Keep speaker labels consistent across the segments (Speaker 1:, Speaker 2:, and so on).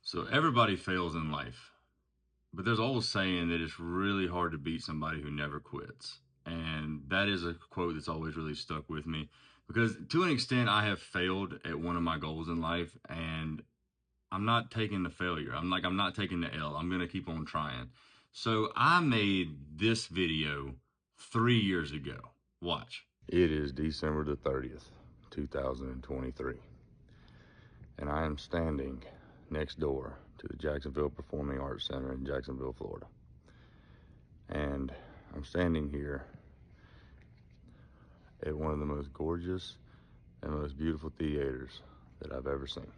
Speaker 1: So everybody fails in life, but there's always saying that it's really hard to beat somebody who never quits. And that is a quote that's always really stuck with me because to an extent I have failed at one of my goals in life and I'm not taking the failure. I'm not taking the L. I'm going to keep on trying. So I made this video 3 years ago. Watch. It is December the 30th, 2023. And I am standing next door to the Jacksonville Performing Arts Center in Jacksonville, Florida. And I'm standing here at one of the most gorgeous and most beautiful theaters that I've ever seen.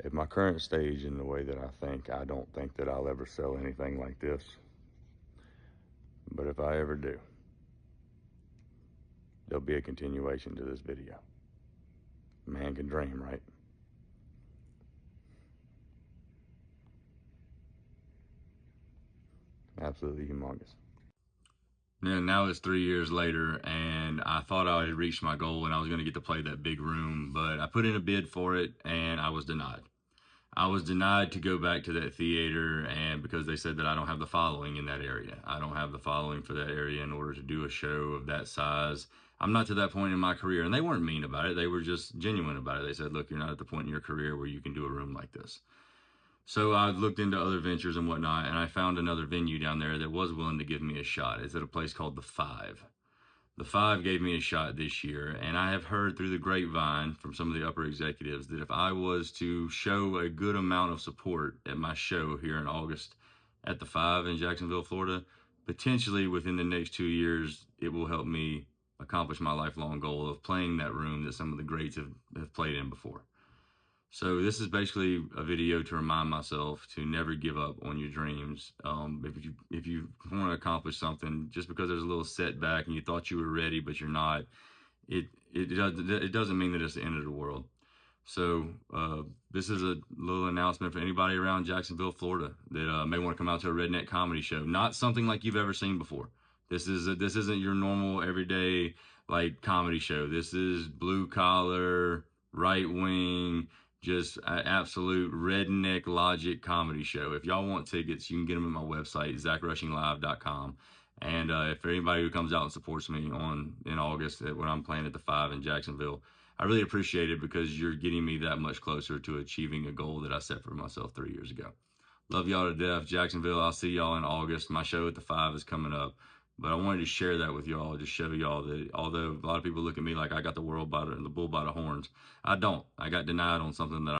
Speaker 1: At my current stage in the way that I don't think that I'll ever sell anything like this. But if I ever do, there'll be a continuation to this video. Man can dream, right? Absolutely humongous. Yeah, now it's 3 years later, and I thought I had reached my goal and I was going to get to play that big room, but I put in a bid for it and I was denied. I was denied to go back to that theater, and because they said that I don't have the following in that area. I don't have the following for that area in order to do a show of that size. I'm not to that point in my career, and they weren't mean about it. They were just genuine about it. They said, look, you're not at the point in your career where you can do a room like this. So I looked into other ventures and whatnot, and I found another venue down there that was willing to give me a shot. It's at a place called The Five. The Five gave me a shot this year, and I have heard through the grapevine from some of the upper executives that if I was to show a good amount of support at my show here in August at The Five in Jacksonville, Florida, potentially within the next 2 years, it will help me accomplish my lifelong goal of playing that room that some of the greats have played in before. So this is basically a video to remind myself to never give up on your dreams. If you want to accomplish something, just because there's a little setback and you thought you were ready but you're not, it doesn't mean that it's the end of the world. So this is a little announcement for anybody around Jacksonville, Florida that may want to come out to a redneck comedy show. Not something like you've ever seen before. This isn't your normal everyday like comedy show. This is blue collar, right wing, just an absolute redneck logic comedy show. If y'all want tickets, you can get them at my website, zachrushinglive.com. And if anybody who comes out and supports me in August when I'm playing at The Five in Jacksonville, I really appreciate it because you're getting me that much closer to achieving a goal that I set for myself 3 years ago. Love y'all to death, Jacksonville. I'll see y'all in August. My show at The Five is coming up. But I wanted to share that with y'all, just show y'all that although a lot of people look at me like I got the bull by the horns, I don't. I got denied on something that